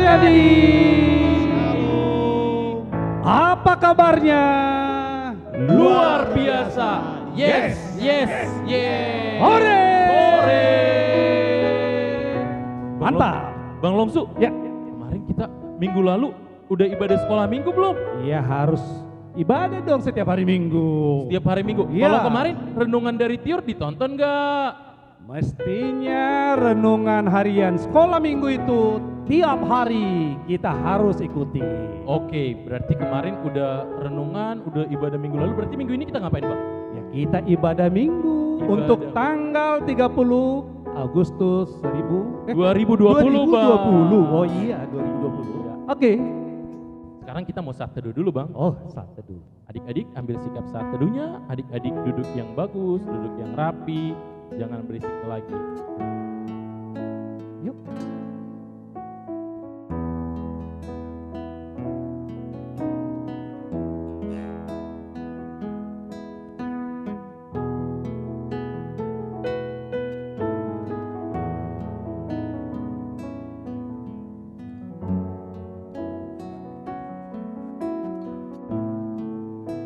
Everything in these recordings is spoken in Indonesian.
adik-adik. Apa kabarnya? Luar biasa. Yes, yes, yes. Hore! Hore! Mantap. Bang Longsu, Ya. kemarin kita minggu lalu udah ibadah sekolah minggu belum? Iya harus ibadah dong setiap hari Minggu. Setiap hari minggu. Iya. Kalau kemarin renungan dari Tiur ditonton gak? Mestinya renungan harian sekolah Minggu itu tiap hari kita harus ikuti. Oke, berarti kemarin udah renungan, udah ibadah minggu lalu. Berarti minggu ini kita ngapain, Bang? Ya, kita ibadah Minggu Ibadah. untuk tanggal 30 Agustus 2020, Bang. 2020. Oh iya, 2020. Ya. Oke. Sekarang kita mau saat teduh dulu, Bang. Oh, saat teduh. Adik-adik ambil sikap saat teduhnya. Adik-adik duduk yang bagus, duduk yang rapi. Jangan berisik lagi. Yuk.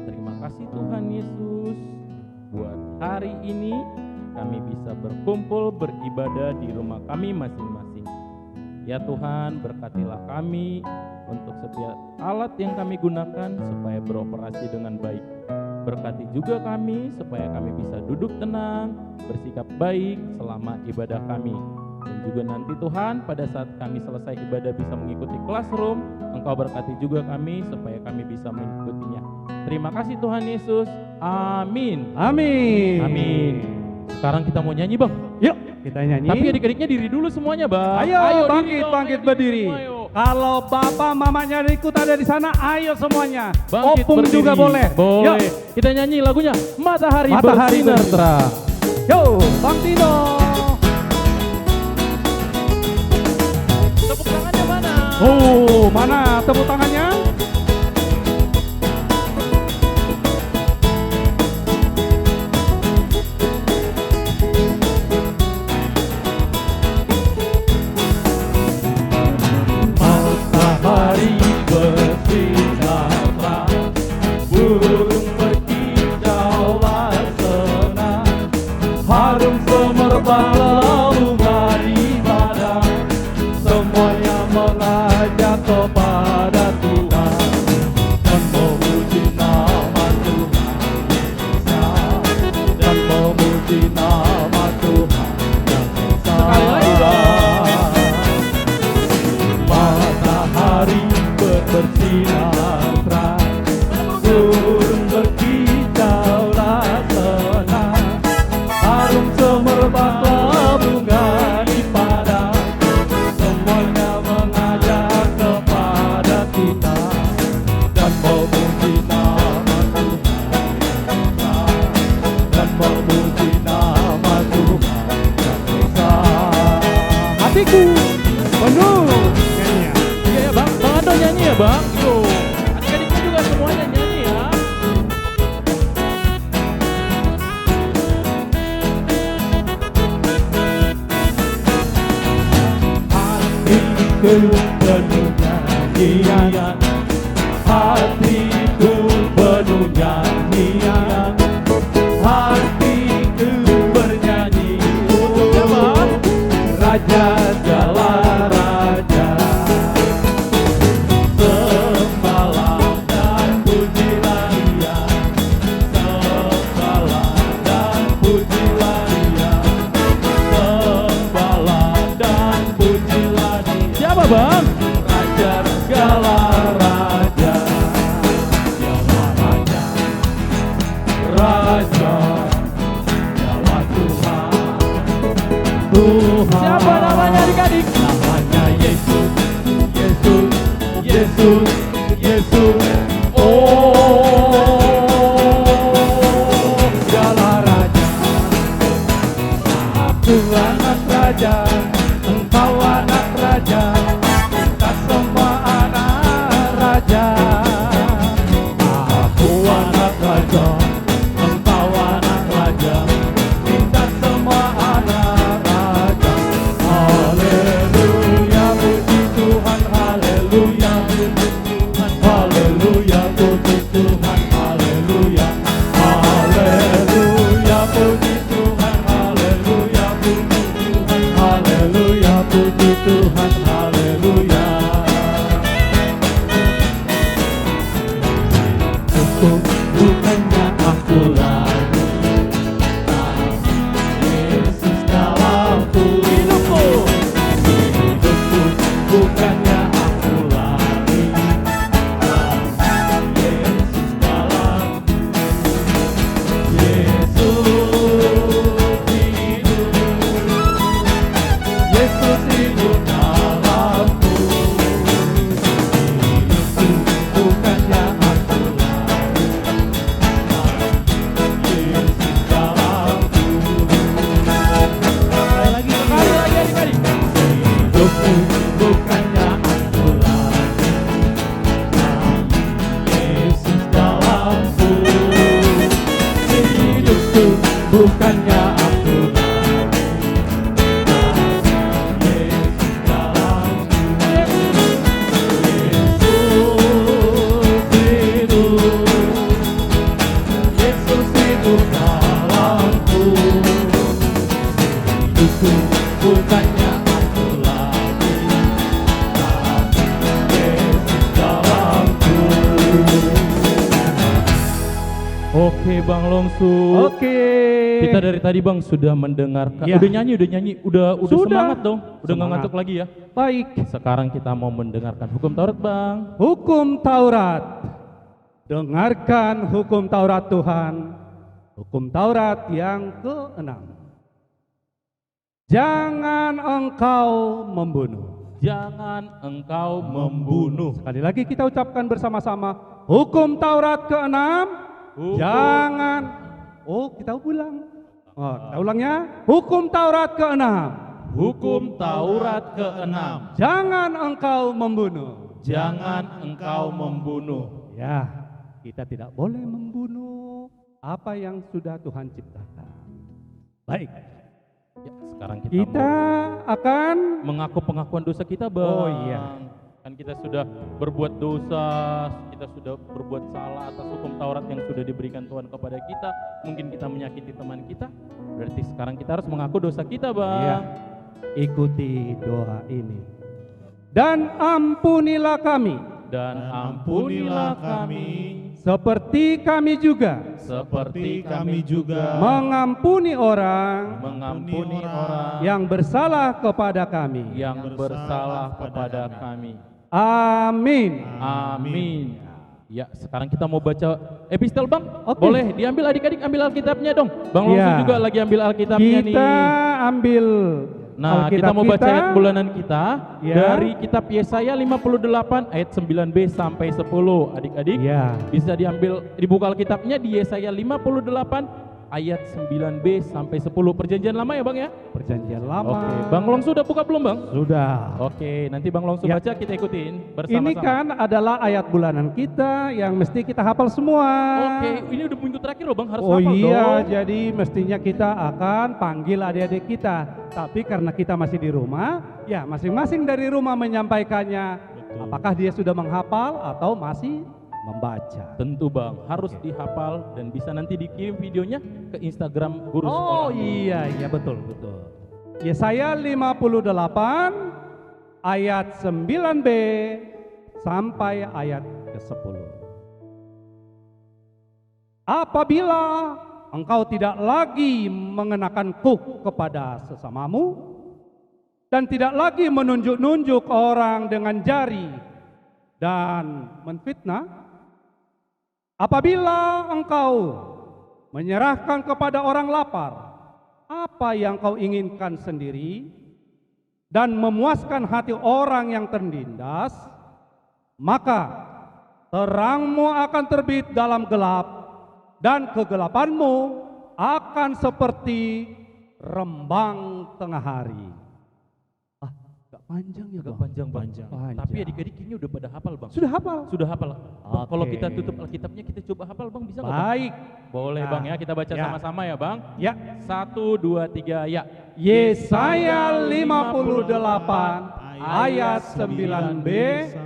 Terima kasih Tuhan Yesus buat hari ini kami bisa berkumpul beribadah di rumah kami masing-masing. Ya Tuhan, berkatilah kami untuk setiap alat yang kami gunakan supaya beroperasi dengan baik. Berkati juga kami supaya kami bisa duduk tenang, bersikap baik selama ibadah kami. Dan juga nanti Tuhan pada saat kami selesai ibadah bisa mengikuti classroom, Engkau berkati juga kami supaya kami bisa mengikutinya. Terima kasih Tuhan Yesus. Amin. Amin. Amin. Sekarang kita mau nyanyi, Bang. Yuk, kita nyanyi. Tapi adik-adiknya diri dulu semuanya, Bang. Ayo, diri bangkit, dong, bangkit ayo, berdiri. semua, ayo. Kalau bapak mamanya ikut ada di sana, ayo semuanya. Bangkit Opung berdiri. juga boleh. Boleh. Yuk. Kita nyanyi lagunya Matahari, Matahari Bersinar bersinar. Terang. Yo, Bang Tino. Tepuk tangannya mana? Oh, mana tepuk tangannya? Matahari bersinar terang, burung berkicaulah senang, harum semerbak bunga di padang, semuanya mengajak kepada Tuhan dan memuji nama Tuhan Esa, dan memuji nama Tuhan yang Esa. Matahari bersinar terang, burung berkicaulah senang, harum semerbak bunga di padang, semuanya mengajak kepada kita dan memuji nama Tuhan Esa, dan memuji nama Tuhan yang Esa. Hatiku penuh nyanyian. Iya ya Bang, Bang Ando nyanyi ya Bang. Yuk, adik-adiknya juga semuanya nyanyi ya. Hatiku penuh nyanyian, hatiku penuh nyanyian, hatiku bernyanyi untuk siapa? Raja segala raja. Sembahlah dan pujilah Dia, sembahlah dan pujilah Dia, sembahlah dan pujilah Dia. Siapa Bang? Raja segala raja, Dialah raja, raja, Dialah Tuhan. Tuhan. Siapa namanya adik-adik? Namanya Yesus, Yesus, Yesus, Yesus. Oh, Dialah Raja. Aku anak Raja, engkau anak Raja, kita semua anak Raja. Aku anak Raja, engkau anak Raja, kita semua anak Raja. Haleluya, puji Tuhan, haleluya. Oke Bang Longsu. Oke. Kita dari tadi Bang sudah mendengarkan. Ya. Udah nyanyi, udah Sudah. semangat dong. Udah nggak Semangat. ngantuk lagi ya. Baik. Sekarang kita mau mendengarkan hukum Taurat Bang. Hukum Taurat. Dengarkan hukum Taurat Tuhan. Hukum Taurat yang ke-6. Jangan engkau membunuh. Jangan engkau membunuh. Sekali lagi kita ucapkan bersama-sama. Hukum Taurat ke-6. Jangan. Oh, kita ulang. Oh, kita ulangnya. Hukum Taurat ke-6. Hukum Taurat ke-6. Jangan engkau membunuh. Jangan engkau membunuh. Ya, kita tidak boleh membunuh apa yang sudah Tuhan ciptakan. Baik, Ya, sekarang kita, kita akan mengaku pengakuan dosa kita Bang. Oh, iya. Kan kita sudah berbuat dosa, kita sudah berbuat salah atas hukum Taurat yang sudah diberikan Tuhan kepada kita. Mungkin kita menyakiti teman kita, berarti sekarang kita harus mengaku dosa kita Bang. ya, ikuti doa ini. Dan ampunilah kami, Dan ampunilah kami seperti kami juga seperti kami juga mengampuni orang mengampuni orang yang bersalah kepada kami. yang bersalah kepada kami. Amin. Amin. Ya, sekarang kita mau baca epistel Bang. Oke. Boleh diambil adik-adik, ambil Alkitabnya dong. Bang Longsu Ya. juga lagi ambil Alkitabnya nih. Kita ambil Nah, kita Alkitab mau baca kita. ayat bulanan kita Ya. dari kitab Yesaya 58 ayat 9b sampai 10. Adik-adik Ya. bisa dibuka Alkitabnya di Yesaya 58 ayat 9b sampai 10. Perjanjian lama ya Bang ya? Perjanjian lama. Oke, Bang Longsu udah buka belum Bang? Sudah. Oke, nanti Bang Longsu Ya. baca, kita ikutin bersama-sama. Ini kan adalah ayat bulanan kita yang mesti kita hafal semua. Oke, ini udah minggu terakhir loh Bang, harus Oh hafal iya, dong. jadi mestinya kita akan panggil adik-adik kita. Tapi karena kita masih di rumah, ya masing-masing dari rumah menyampaikannya. Betul. Apakah dia sudah menghafal atau masih membaca? Tentu Bang, harus dihafal dan bisa nanti dikirim videonya ke Instagram Guru Oh Sekolah. iya betul. Yesaya 58 ayat 9b sampai ayat ke-10. Apabila engkau tidak lagi mengenakan kuk kepada sesamamu dan tidak lagi menunjuk-nunjuk orang dengan jari dan menfitnah, apabila engkau menyerahkan kepada orang lapar apa yang kau inginkan sendiri dan memuaskan hati orang yang ternindas, maka terangmu akan terbit dalam gelap dan kegelapanmu akan seperti rembang tengah hari. Ah, gak panjang ya Agak Bang? panjang. Tapi adik-adik kayaknya udah pada hafal Bang. Sudah hafal? Sudah hafal. Bang, kalau Oke. kita tutup Alkitabnya, kita coba hafal Bang, bisa nggak Bang? Baik. Boleh Nah, Bang ya, kita baca ya. sama-sama ya Bang. Ya, 1, 2, 3, ya. Yesaya 58 ayat 9b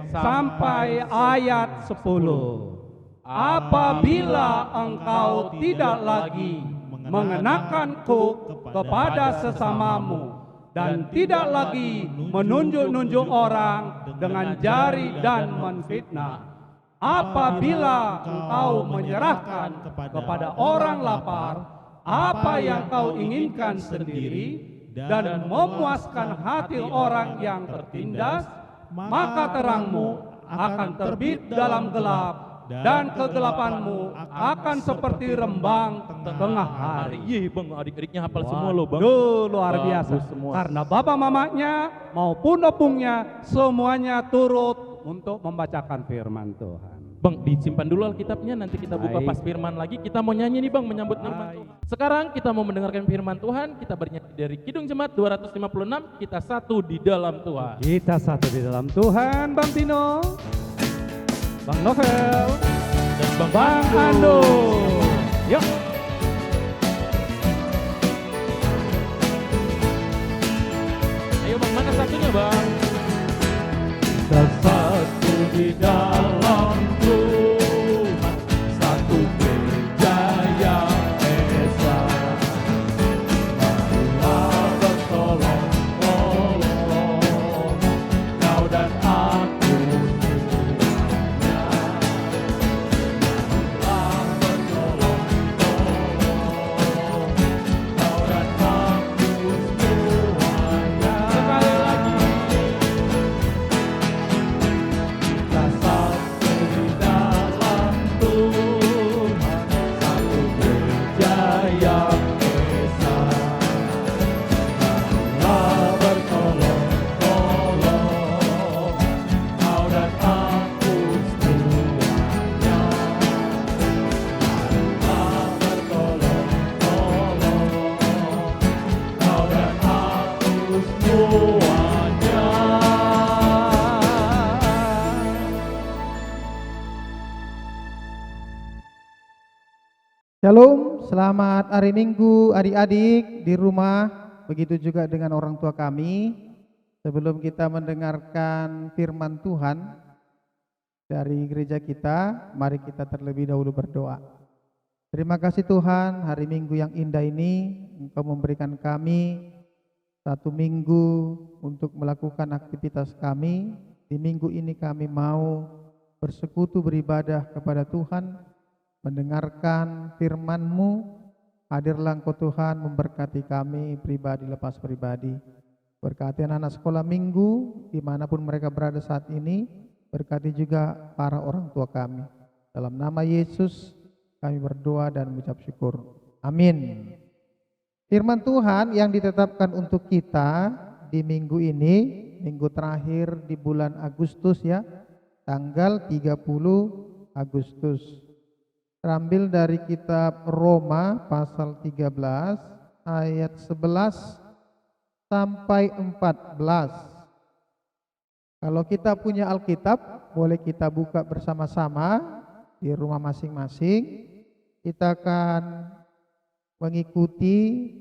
sampai ayat 10. Apabila engkau tidak lagi mengenakan kuk kepada sesamamu dan tidak lagi menunjuk-nunjuk orang dengan jari dan menfitnah, apabila engkau menyerahkan kepada orang lapar apa yang kau inginkan sendiri dan memuaskan hati orang yang tertindas, maka terangmu akan terbit dalam gelap dan kegelapanmu akan seperti rembang tengah hari. Iya Bang, adik-adiknya hafal semua loh Bang. Waduh, luar Bagus biasa. semua. Karena bapak mamanya maupun opungnya semuanya turut untuk membacakan firman Tuhan. Bang, disimpan dulu Alkitabnya, nanti kita buka Baik. pas firman lagi. Kita mau nyanyi nih Bang, menyambut firman Baik. Tuhan. Sekarang kita mau mendengarkan firman Tuhan, kita bernyanyi dari Kidung Jemaat 256, kita satu di dalam Tuhan. Kita satu di dalam Tuhan, Bang Tino, Bang Novel, Dan Bang Ando. Yuk. Ayo Bang, mana satunya Bang? Satu di dalam Tuhan, satu gereja yang esa. Marilah bertolong-tolong, kau dan aku semuanya. Marilah bertolong-tolong, Shalom, selamat hari Minggu adik-adik di rumah, begitu juga dengan orang tua kami. Sebelum kita mendengarkan firman Tuhan dari gereja kita, mari kita terlebih dahulu berdoa. Terima kasih Tuhan, hari Minggu yang indah ini Engkau memberikan kami satu minggu untuk melakukan aktivitas kami. Di minggu ini kami mau bersekutu beribadah kepada Tuhan, mendengarkan firman-Mu. Hadirlah Engkau Tuhan memberkati kami pribadi lepas pribadi. Berkati anak-anak sekolah minggu dimanapun mereka berada saat ini. Berkati juga para orang tua kami. Dalam nama Yesus kami berdoa dan mengucap syukur. Amin. Firman Tuhan yang ditetapkan untuk kita di minggu ini, minggu terakhir di bulan Agustus ya, tanggal 30 Agustus. Terambil dari kitab Roma pasal 13 ayat 11 sampai 14. Kalau kita punya Alkitab, boleh kita buka bersama-sama di rumah masing-masing. Kita akan mengikuti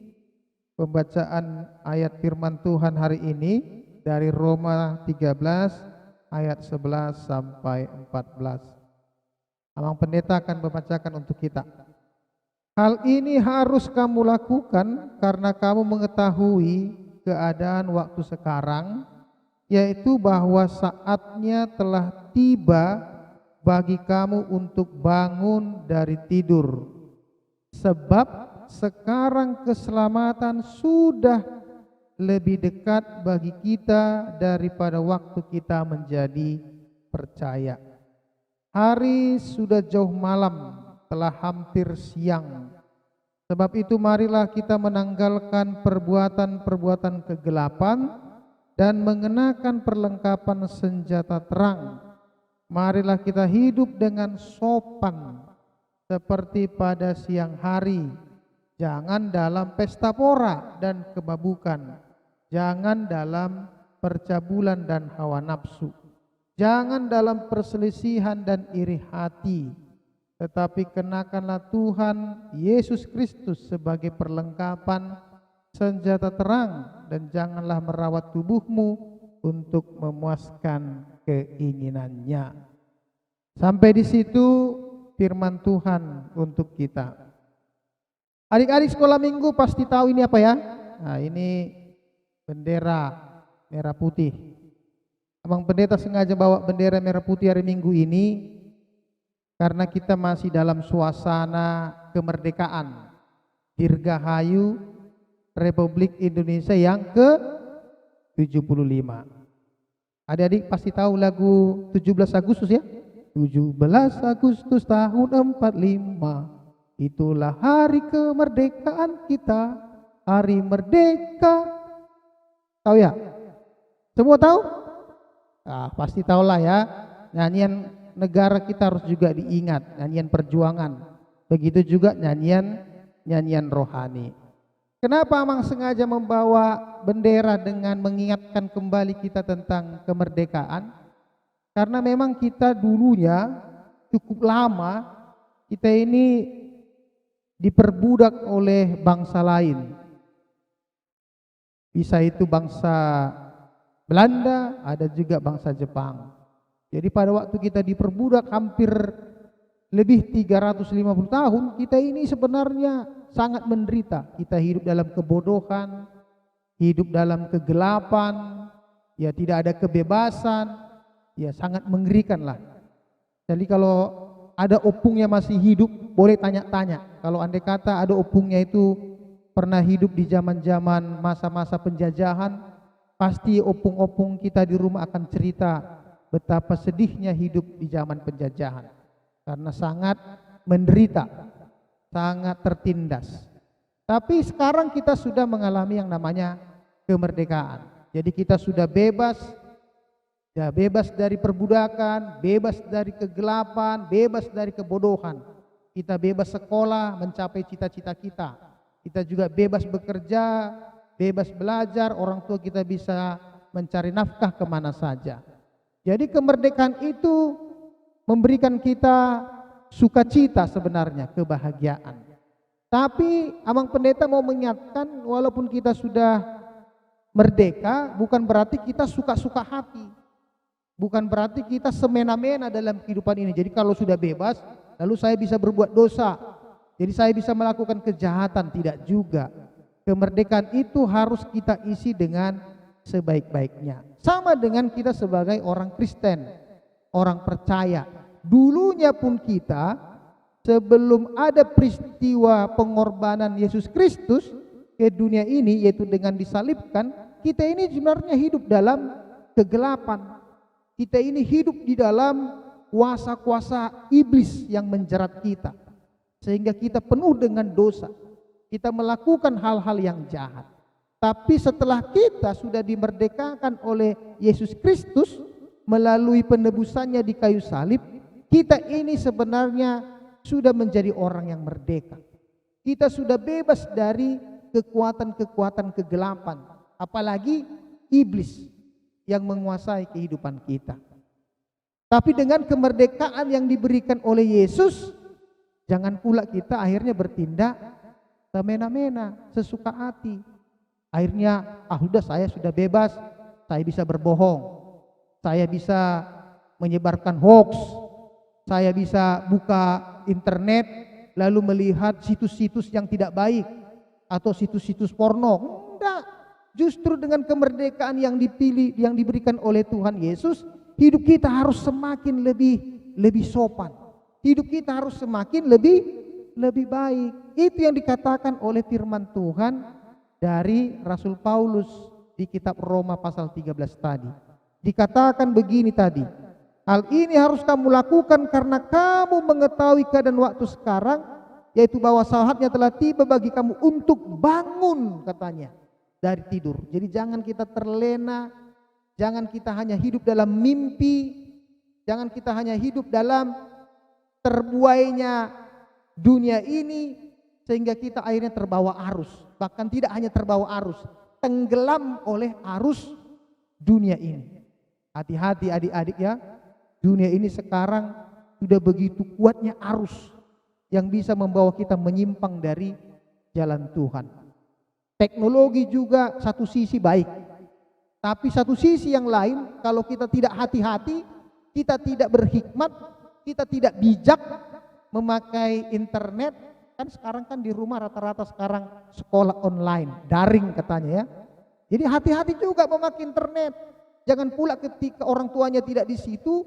pembacaan ayat firman Tuhan hari ini dari Roma 13 ayat 11 sampai 14. Abang Pendeta akan membacakan untuk kita. Hal ini harus kamu lakukan karena kamu mengetahui keadaan waktu sekarang, yaitu bahwa saatnya telah tiba bagi kamu untuk bangun dari tidur. Sebab sekarang keselamatan sudah lebih dekat bagi kita daripada waktu kita menjadi percaya. Hari sudah jauh malam, telah hampir siang. Sebab itu marilah kita menanggalkan perbuatan-perbuatan kegelapan dan mengenakan perlengkapan senjata terang. Marilah kita hidup dengan sopan seperti pada siang hari. Jangan dalam pesta pora dan kebabukan. Jangan dalam percabulan dan hawa nafsu. Jangan dalam perselisihan dan iri hati, tetapi kenakanlah Tuhan Yesus Kristus sebagai perlengkapan senjata terang, dan janganlah merawat tubuhmu untuk memuaskan keinginannya. Sampai di situ firman Tuhan untuk kita. Adik-adik sekolah minggu pasti tahu ini apa ya? Nah, ini bendera merah putih. Abang Pendeta sengaja bawa bendera merah putih hari Minggu ini karena kita masih dalam suasana kemerdekaan, Dirgahayu Republik Indonesia yang ke-75. Adik-adik pasti tahu lagu 17 Agustus ya? 17 Agustus tahun 45, itulah hari kemerdekaan kita, hari merdeka. Tahu ya? Semua tahu? Nah, pasti tahulah ya, nyanyian negara kita harus juga diingat, nyanyian perjuangan. Begitu juga nyanyian rohani. Kenapa Amang sengaja membawa bendera dengan mengingatkan kembali kita tentang kemerdekaan? Karena memang kita dulunya cukup lama, kita ini diperbudak oleh bangsa lain. Bisa itu bangsa Belanda, ada juga bangsa Jepang. Jadi pada waktu kita diperbudak hampir lebih 350 tahun, kita ini sebenarnya sangat menderita. Kita hidup dalam kebodohan, hidup dalam kegelapan, ya tidak ada kebebasan, ya sangat mengerikan lah. Jadi kalau ada opungnya masih hidup, boleh tanya-tanya. Kalau andai kata ada opungnya itu pernah hidup di zaman-zaman masa-masa penjajahan, pasti opung-opung kita di rumah akan cerita betapa sedihnya hidup di zaman penjajahan. Karena sangat menderita, sangat tertindas. Tapi sekarang kita sudah mengalami yang namanya kemerdekaan. Jadi kita sudah bebas, ya bebas dari perbudakan, bebas dari kegelapan, bebas dari kebodohan. Kita bebas sekolah mencapai cita-cita kita. Kita juga bebas bekerja, bebas belajar, orang tua kita bisa mencari nafkah kemana saja. Jadi kemerdekaan itu memberikan kita sukacita sebenarnya, kebahagiaan. Tapi Abang Pendeta mau mengingatkan, walaupun kita sudah merdeka, bukan berarti kita suka-suka hati. Bukan berarti kita semena-mena dalam kehidupan ini. Jadi kalau sudah bebas, lalu saya bisa berbuat dosa. Jadi saya bisa melakukan kejahatan. Tidak juga. Kemerdekaan itu harus kita isi dengan sebaik-baiknya. Sama dengan kita sebagai orang Kristen, orang percaya. Dulunya pun kita, sebelum ada peristiwa pengorbanan Yesus Kristus ke dunia ini, yaitu dengan disalibkan, kita ini sebenarnya hidup dalam kegelapan. Kita ini hidup di dalam kuasa-kuasa iblis yang menjerat kita, sehingga kita penuh dengan dosa. Kita melakukan hal-hal yang jahat. Tapi setelah kita sudah dimerdekakan oleh Yesus Kristus melalui penebusannya di kayu salib, kita ini sebenarnya sudah menjadi orang yang merdeka. Kita sudah bebas dari kekuatan-kekuatan kegelapan, apalagi iblis yang menguasai kehidupan kita. Tapi dengan kemerdekaan yang diberikan oleh Yesus, jangan pula kita akhirnya bertindak semena-mena, sesuka hati. Akhirnya, saya sudah bebas, saya bisa berbohong, saya bisa menyebarkan hoax, saya bisa buka internet lalu melihat situs-situs yang tidak baik atau situs-situs porno. Enggak, justru dengan kemerdekaan yang dipilih, yang diberikan oleh Tuhan Yesus, hidup kita harus semakin lebih sopan. Hidup kita harus semakin lebih baik. Itu yang dikatakan oleh firman Tuhan dari Rasul Paulus di kitab Roma pasal 13 tadi. Dikatakan begini tadi, hal ini harus kamu lakukan karena kamu mengetahui keadaan waktu sekarang, yaitu bahwa saatnya telah tiba bagi kamu untuk bangun, katanya, dari tidur. Jadi jangan kita terlena, jangan kita hanya hidup dalam mimpi, jangan kita hanya hidup dalam terbuainya dunia ini, sehingga kita akhirnya terbawa arus. Bahkan tidak hanya terbawa arus, tenggelam oleh arus dunia ini. Hati-hati adik-adik ya, dunia ini sekarang sudah begitu kuatnya arus yang bisa membawa kita menyimpang dari jalan Tuhan. Teknologi juga satu sisi baik, tapi satu sisi yang lain, kalau kita tidak hati-hati, kita tidak berhikmat, kita tidak bijak memakai internet. Kan sekarang kan di rumah rata-rata sekarang sekolah online, daring katanya ya. Jadi hati-hati juga memakai internet. Jangan pula ketika orang tuanya tidak di situ,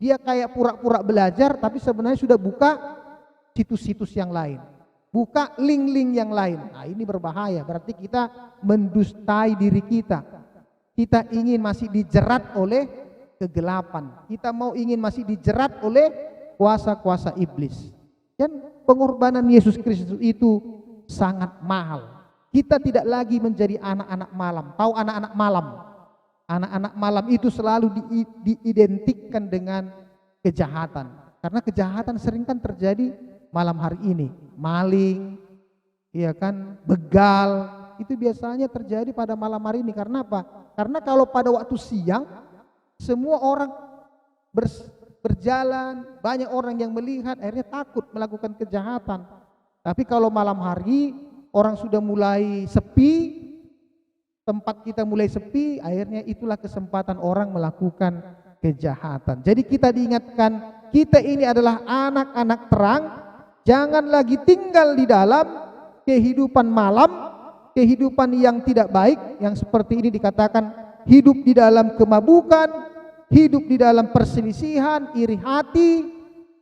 dia kayak pura-pura belajar, tapi sebenarnya sudah buka situs-situs yang lain, buka link-link yang lain. Nah ini berbahaya, berarti kita mendustai diri kita. Kita ingin masih dijerat oleh kegelapan, kita mau ingin masih dijerat oleh kuasa-kuasa iblis. Dan pengorbanan Yesus Kristus itu sangat mahal. Kita tidak lagi menjadi anak-anak malam. Tahu anak-anak malam? Anak-anak malam itu selalu diidentikan dengan kejahatan. Karena kejahatan sering kan terjadi malam hari ini. Maling, ya kan, begal, itu biasanya terjadi pada malam hari ini. Karena apa? Karena kalau pada waktu siang, semua orang berjalan, banyak orang yang melihat, akhirnya takut melakukan kejahatan. Tapi kalau malam hari, orang sudah mulai sepi, tempat kita mulai sepi, akhirnya itulah kesempatan orang melakukan kejahatan. Jadi kita diingatkan, kita ini adalah anak-anak terang, jangan lagi tinggal di dalam kehidupan malam, kehidupan yang tidak baik, yang seperti ini dikatakan hidup di dalam kemabukan, hidup di dalam perselisihan, iri hati.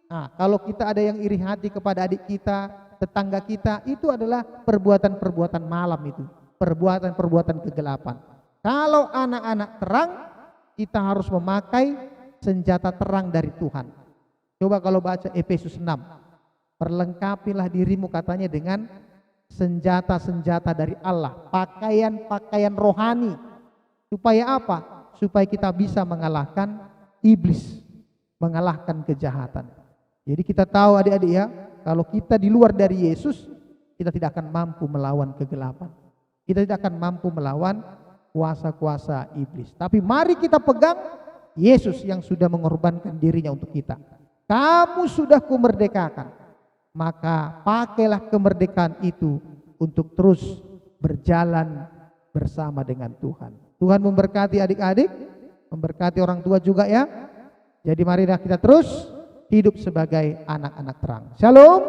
Nah, kalau kita ada yang iri hati kepada adik kita, tetangga kita, itu adalah perbuatan-perbuatan malam itu, perbuatan-perbuatan kegelapan. Kalau anak-anak terang, kita harus memakai senjata terang dari Tuhan. Coba kalau baca Efesus 6, perlengkapilah dirimu katanya dengan senjata-senjata dari Allah, pakaian-pakaian rohani. Supaya apa? Supaya kita bisa mengalahkan iblis, mengalahkan kejahatan. Jadi kita tahu adik-adik ya, kalau kita di luar dari Yesus, kita tidak akan mampu melawan kegelapan. Kita tidak akan mampu melawan kuasa-kuasa iblis. Tapi mari kita pegang Yesus yang sudah mengorbankan dirinya untuk kita. Kamu sudah kumerdekakan. maka pakailah kemerdekaan itu untuk terus berjalan bersama dengan Tuhan. Tuhan memberkati adik-adik, memberkati orang tua juga ya. Jadi marilah kita terus hidup sebagai anak-anak terang. Shalom,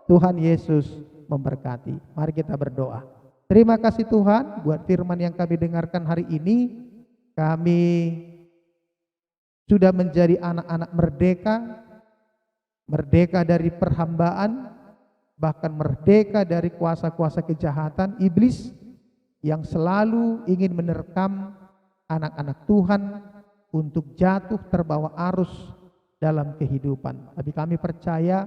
Tuhan Yesus memberkati. Mari kita berdoa. Terima kasih Tuhan buat firman yang kami dengarkan hari ini. Kami sudah menjadi anak-anak merdeka, merdeka dari perhambaan, bahkan merdeka dari kuasa-kuasa kejahatan iblis yang selalu ingin menerkam anak-anak Tuhan untuk jatuh terbawa arus dalam kehidupan. Tapi kami percaya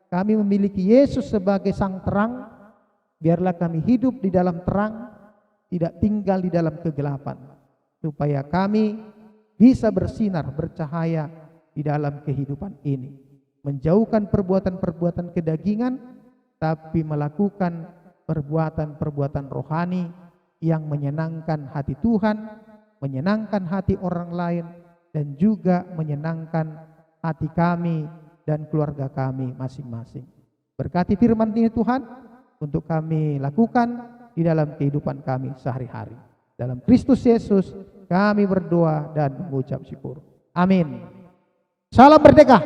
kami memiliki Yesus sebagai sang terang. Biarlah kami hidup di dalam terang, tidak tinggal di dalam kegelapan, supaya kami bisa bersinar, bercahaya di dalam kehidupan ini, menjauhkan perbuatan-perbuatan kedagingan, tapi melakukan perbuatan-perbuatan rohani yang menyenangkan hati Tuhan, menyenangkan hati orang lain, dan juga menyenangkan hati kami dan keluarga kami masing-masing. Berkati firman ini Tuhan, untuk kami lakukan di dalam kehidupan kami sehari-hari. Dalam Kristus Yesus kami berdoa dan mengucap syukur. Amin. Salam merdeka.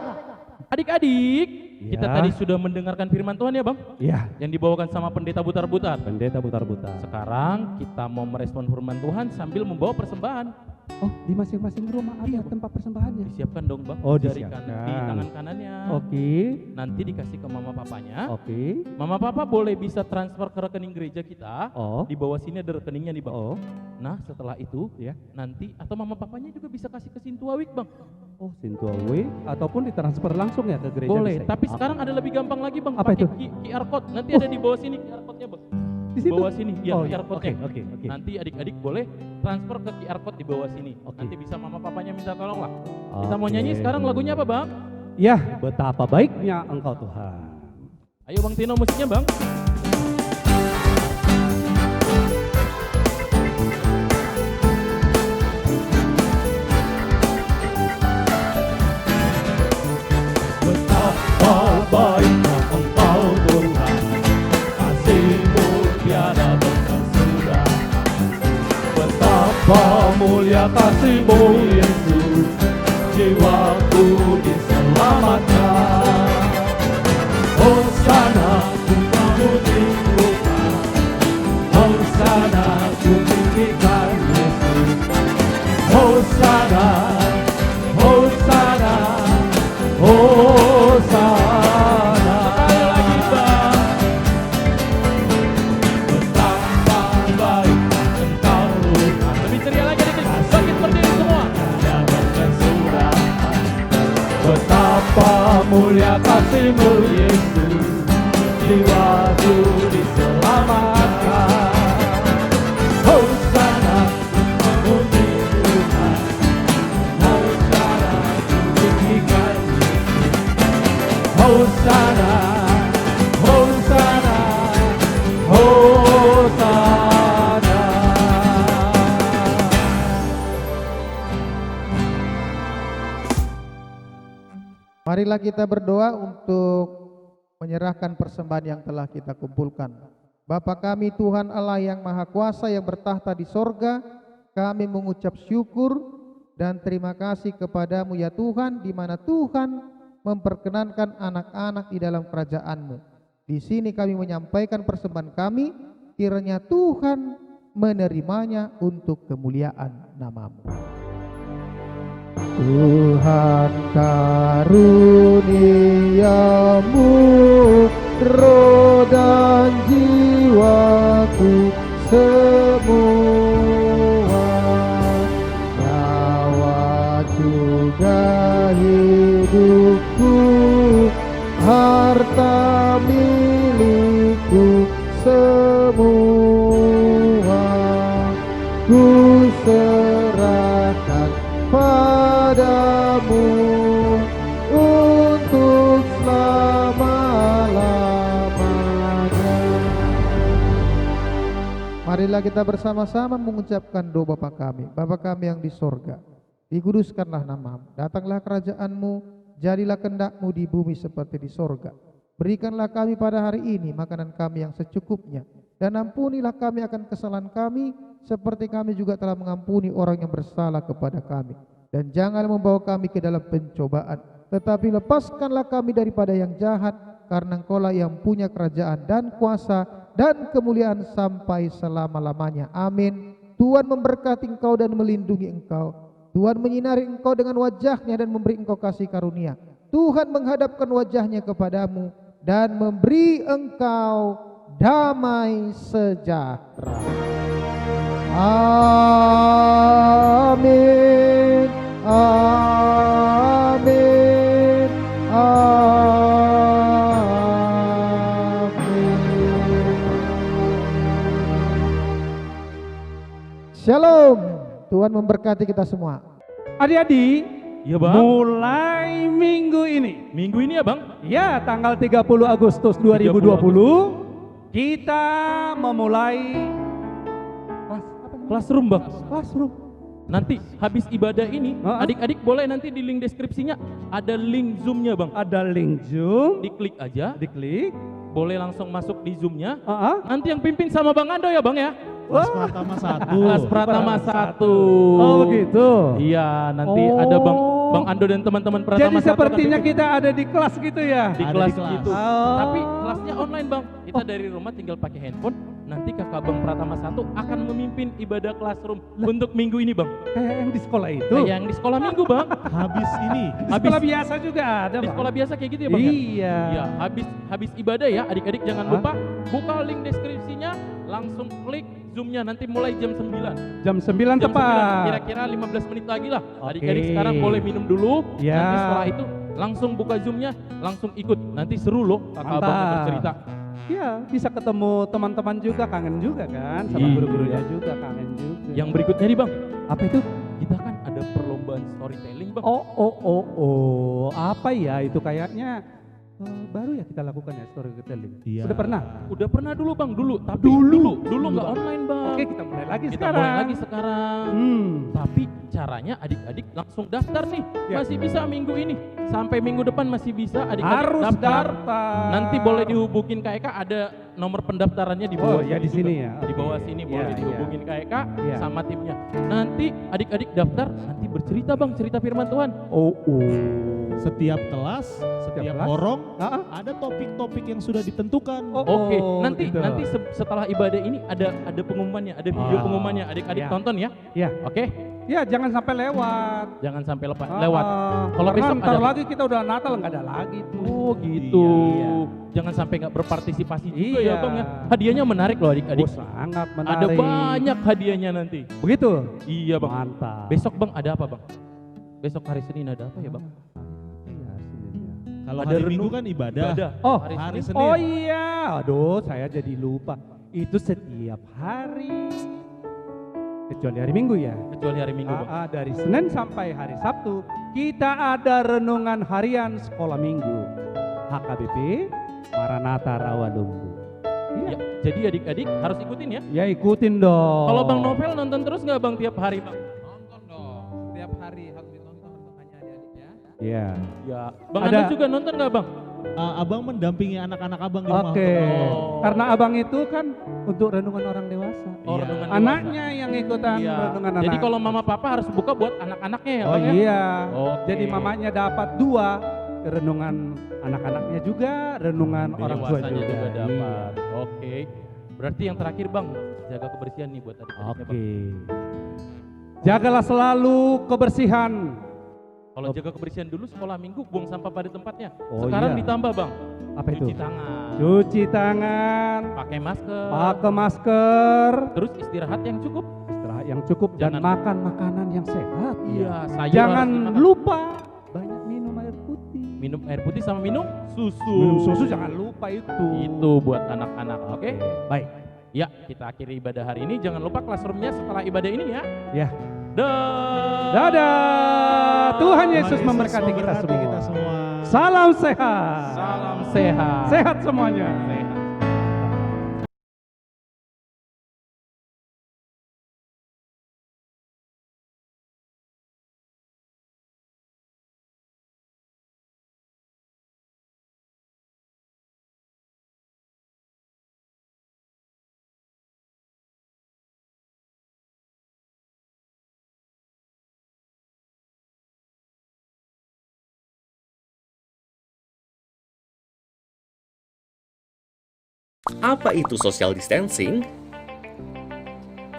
Adik-adik, Ya. kita tadi sudah mendengarkan firman Tuhan ya Bang, Ya, yang dibawakan sama pendeta Butar-Butar. pendeta butar-butar. Sekarang kita mau merespon firman Tuhan sambil membawa persembahan. Oh, di masing-masing rumah ada tempat persembahannya. Disiapkan dong Bang, Oh, jari disiapkan. di tangan kanannya. Oke, Nanti dikasih ke mama papanya. oke. Mama papa boleh bisa transfer ke rekening gereja kita. Oh, Di bawah sini ada rekeningnya nih Bang. oh, Nah setelah itu ya. nanti atau mama papanya juga bisa kasih ke Sintuawik Bang. Oh, Sintuawe ataupun ditransfer langsung ya ke gereja. Boleh, bisa ya? tapi sekarang ada lebih gampang lagi Bang. Apa Pakai itu? QR code. Nanti ada di bawah sini QR code-nya Bang. Di situ? Bawah sini, ya Oh, QR code-nya. oke, oke. Nanti adik-adik boleh transfer ke QR code di bawah sini. Oke. Nanti bisa mama papanya minta tolong lah. Kita mau nyanyi sekarang lagunya apa Bang? Ya, betapa baiknya Engkau Tuhan. Ayo Bang Tino musiknya Bang. Betapa baiknya Engkau Tuhan, kasih-Mu tiada berkesudahan. Betapa mulia kasih-Mu Yesus, jiwaku diselamatkan. Hosana ku memuji Tuhan, Hosana ku tinggikan Yesus. Hosana, Hosana, Hosana. Sekali lagi Bang. Betapa baik Engkau Tuhan, Lebih ceria lagi dikit. Bangkit berdiri semua. tiada berkesudahan. Betapa mulia kasih-Mu Yesus, jiwaku diselamatkan. Hosana memuji Tuhan, Hosana tinggikan Yesus. Hosana, Hosana, Hosana. Marilah kita berdoa untuk menyerahkan persembahan yang telah kita kumpulkan. Bapa kami Tuhan Allah yang Maha Kuasa yang bertahta di sorga, kami mengucap syukur dan terima kasih kepadamu ya Tuhan, di mana Tuhan memperkenankan anak-anak di dalam kerajaan-Mu. Di sini kami menyampaikan persembahan kami, kiranya Tuhan menerimanya untuk kemuliaan nama-Mu. Tuhan karuniamu, roh dan jiwaku semua, nyawa juga hidupku, harta milikku semua, ku serahkan padamu untuk selama-lamanya. Marilah kita bersama-sama mengucapkan doa Bapa kami. Bapa kami yang di sorga, dikuduskanlah namamu, datanglah kerajaan-Mu, jadilah kehendak-Mu di bumi seperti di sorga. Berikanlah kami pada hari ini makanan kami yang secukupnya, dan ampunilah kami akan kesalahan kami, seperti kami juga telah mengampuni orang yang bersalah kepada kami. Dan jangan membawa kami ke dalam pencobaan, tetapi lepaskanlah kami daripada yang jahat, karena Engkaulah yang punya kerajaan dan kuasa dan kemuliaan sampai selama-lamanya. Amin. Tuhan memberkati engkau dan melindungi engkau. Tuhan menyinari engkau dengan wajah-Nya dan memberi engkau kasih karunia. Tuhan menghadapkan wajah-Nya kepadamu dan memberi engkau damai sejahtera. Amin. Amin. Amin. Shalom. Tuhan memberkati kita semua. Adik-adik, Iya bang. mulai minggu ini, Minggu ini ya bang. ya tanggal 30 Agustus 2020, kita memulai Classroom bang. classroom. Nanti habis ibadah ini, Ah. adik-adik boleh nanti di link deskripsinya ada link Zoom-nya bang. Ada link Zoom, Diklik aja, diklik. boleh langsung masuk di Zoom-nya. Ah, Nanti yang pimpin sama Bang Ando ya bang ya. Kelas Pratama 1. Kelas Pratama 1. Oh begitu. Iya, nanti Oh. ada Bang Ando dan teman-teman Pratama Jadi 1 sepertinya akan pimpin kita ada di kelas gitu ya. di Ada kelas di kelas. gitu. Oh. Tapi kelasnya online bang. Kita dari rumah tinggal pakai handphone. Nanti kakak Bang Pratama 1 akan memimpin ibadah classroom untuk minggu ini bang. Kayak yang di sekolah itu. Kayak yang di sekolah minggu bang. Habis ini. Di sekolah biasa juga ada, Di Bang. sekolah biasa kayak gitu ya bang ya? Iya. Iya, habis ibadah ya adik-adik jangan Hah? lupa buka link deskripsinya, langsung klik Zoom-nya nanti mulai jam 9. Jam 9 Jam 9, tepat. kira-kira 15 menit lagi lah. Oke. Adik-adik sekarang boleh minum dulu. Ya. Nanti setelah itu langsung buka Zoom-nya, langsung ikut. Nanti seru loh kakak Mantap. abang bercerita. Iya, bisa ketemu teman-teman juga, kangen juga kan, sama Iya. guru-gurunya juga kangen juga. Yang berikutnya nih bang, apa itu? kita kan ada perlombaan storytelling bang. Oh, apa ya itu kayaknya baru ya kita lakukan ya storytelling. Iya. Udah pernah? Udah pernah dulu bang, tapi Dulu. dulu nggak Bang. online bang. Oke, kita mulai lagi Kita sekarang. mulai lagi sekarang. Tapi caranya adik-adik langsung daftar nih. Ya. Masih bisa minggu ini. Sampai minggu depan masih bisa adik-adik Harus daftar. daftar. Nanti boleh dihubungin ke Eka, ada nomor pendaftarannya di bawah. Oh, ya di juga. sini ya. Di bawah sini Iya, boleh iya. dihubungin ke Eka Iya. sama timnya. Nanti adik-adik daftar, nanti bercerita bang, cerita firman Tuhan. Oh. Setiap kelas, setiap kelas? korong, Ah, ada topik-topik yang sudah ditentukan. Oh. Oke, nanti gitu. setelah ibadah ini ada pengumumannya, ada video Ah. pengumumannya. Adik-adik Ya. tonton ya. Ya. Oke, Ya, jangan sampai lewat. jangan sampai lewat. Kalau Kalau besok ntar ada- lagi kita udah Natal nggak ada lagi tuh. Oh gitu. Iya. Jangan sampai nggak berpartisipasi juga Iya. ya bang ya. Hadiahnya menarik loh adik-adik. Oh, sangat menarik. Ada banyak hadiahnya nanti. Begitu. Iya bang. Mantap. Besok bang ada apa bang? Besok hari Senin ada apa ya bang? Iya, Senin ya. Kalau Ada hari renung- Minggu kan ibadah. Oh, hari hari Senin. Senin. Oh iya, aduh saya jadi lupa. Itu setiap hari. Kecuali hari Minggu ya. Kecuali hari Minggu bang. Dari Senin sampai hari Sabtu kita ada renungan harian sekolah Minggu. HKBP Maranatha Rawalumbu. Ya, jadi adik-adik harus ikutin ya. Ya ikutin dong. Kalau bang Novel nonton terus nggak bang tiap hari bang? Nonton dong, setiap hari harus ditonton renungannya adik-adik ya. Ya. Ya. Bang Ada- Anda juga nonton nggak bang? Abang mendampingi anak-anak abang di rumah. Oke. Oh. Karena abang itu kan untuk renungan orang dewasa. Oh, Iya. renungan Anaknya yang ikutan Iya. renungan anak. Jadi kalau mama papa harus buka buat anak-anaknya ya Oh bang ya? iya. Oke. Jadi mamanya dapat 2, renungan anak-anaknya juga, renungan orang tua Dewasanya juga. juga Iya. dapat. Oke. Berarti yang terakhir bang, jaga kebersihan nih buat adik-adiknya Oke. bang. Jagalah selalu kebersihan. Kalau jaga kebersihan dulu sekolah minggu buang sampah pada tempatnya. Oh, Sekarang iya. ditambah bang, Apa itu? cuci tangan, Cuci tangan, pakai masker, pakai masker, terus istirahat yang cukup. istirahat yang cukup dan Jangan- makan makanan yang sehat. Iya, sayur Jangan harus dimakan. lupa banyak minum air putih. Minum air putih sama minum susu. Minum susu jangan lupa itu. Itu buat anak-anak, oke? Baik. Ya, kita akhiri ibadah hari ini. Jangan lupa classroom-nya setelah ibadah ini ya. Ya. Dah. Dadah. Tuhan Yesus Tuhan memberkati kita memberkati semua. Salam sehat. Salam sehat. Sehat semuanya. Sehat. Apa itu social distancing?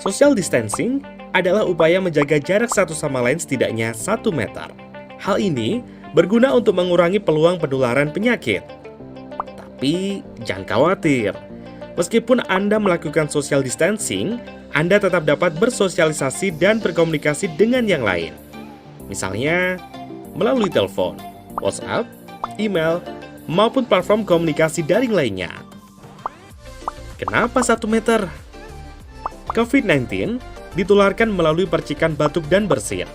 Social distancing adalah upaya menjaga jarak satu sama lain setidaknya 1 meter. Hal ini berguna untuk mengurangi peluang penularan penyakit. Tapi jangan khawatir, meskipun Anda melakukan social distancing, Anda tetap dapat bersosialisasi dan berkomunikasi dengan yang lain. Misalnya, melalui telepon, WhatsApp, email, maupun platform komunikasi daring lainnya. Kenapa 1 meter? COVID-19 ditularkan melalui percikan batuk dan bersin.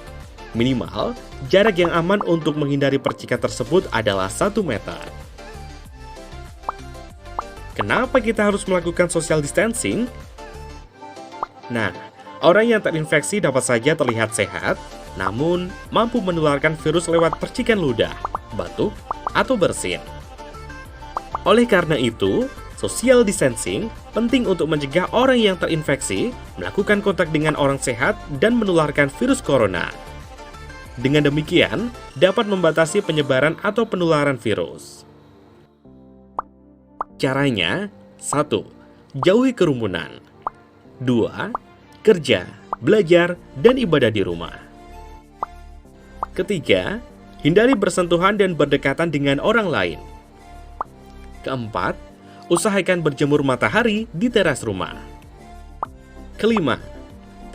Minimal, jarak yang aman untuk menghindari percikan tersebut adalah 1 meter. Kenapa kita harus melakukan social distancing? Nah, orang yang terinfeksi dapat saja terlihat sehat, namun mampu menularkan virus lewat percikan ludah, batuk, atau bersin. Oleh karena itu, social distancing penting untuk mencegah orang yang terinfeksi melakukan kontak dengan orang sehat dan menularkan virus corona. Dengan demikian, dapat membatasi penyebaran atau penularan virus. Caranya, 1. Jauhi kerumunan. 2. Kerja, belajar, dan ibadah di rumah. Ketiga, hindari bersentuhan dan berdekatan dengan orang lain. Keempat, usahakan berjemur matahari di teras rumah. Kelima,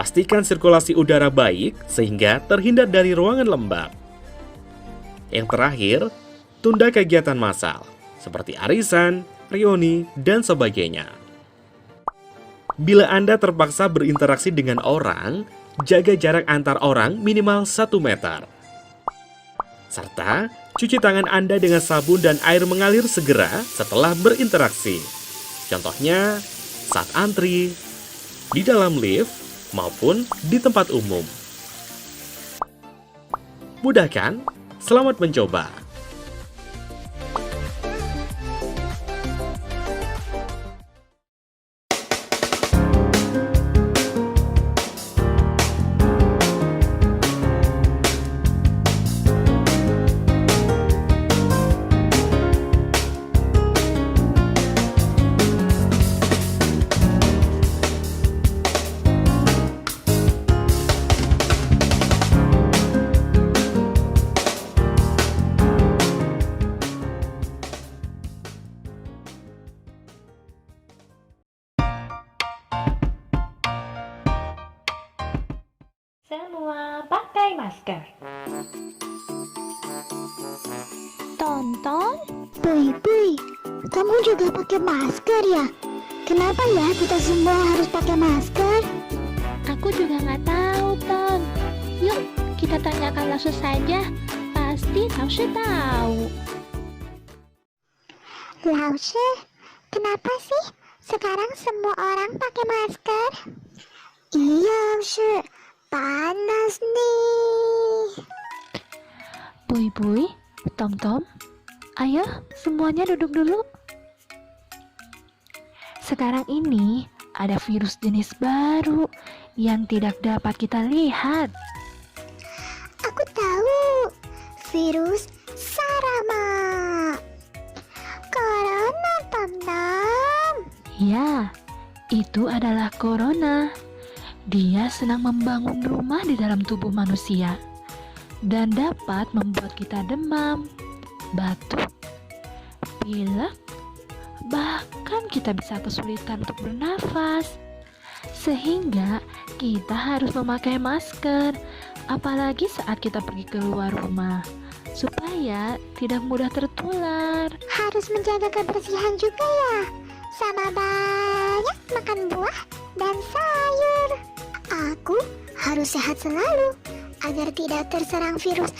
pastikan sirkulasi udara baik sehingga terhindar dari ruangan lembab. Yang terakhir, tunda kegiatan massal seperti arisan, reuni, dan sebagainya. Bila Anda terpaksa berinteraksi dengan orang, jaga jarak antar orang minimal 1 meter. Serta cuci tangan Anda dengan sabun dan air mengalir segera setelah berinteraksi. Contohnya, saat antri, di dalam lift, maupun di tempat umum. Mudah kan? Selamat mencoba! Semua pakai masker. Tonton, Bui, kamu juga pakai masker ya? Kenapa ya kita semua harus pakai masker? Aku juga nggak tahu, Ton. Yuk, kita tanyakan langsung saja. Pasti Laushe tahu. Laushe, kenapa sih sekarang semua orang pakai masker? Iya, Laushe, panas nih. Bui, Tom, ayo semuanya duduk dulu. Sekarang ini ada virus jenis baru yang tidak dapat kita lihat. Aku tahu, virus Sarama. Corona, Tom. Ya, itu adalah corona. Dia sedang membangun rumah di dalam tubuh manusia dan dapat membuat kita demam, batuk, pilek, bahkan kita bisa kesulitan untuk bernafas. Sehingga kita harus memakai masker, apalagi saat kita pergi keluar rumah, supaya tidak mudah tertular. Harus menjaga kebersihan juga ya, sama banyak makan buah dan sayur. Aku harus sehat selalu agar tidak terserang virus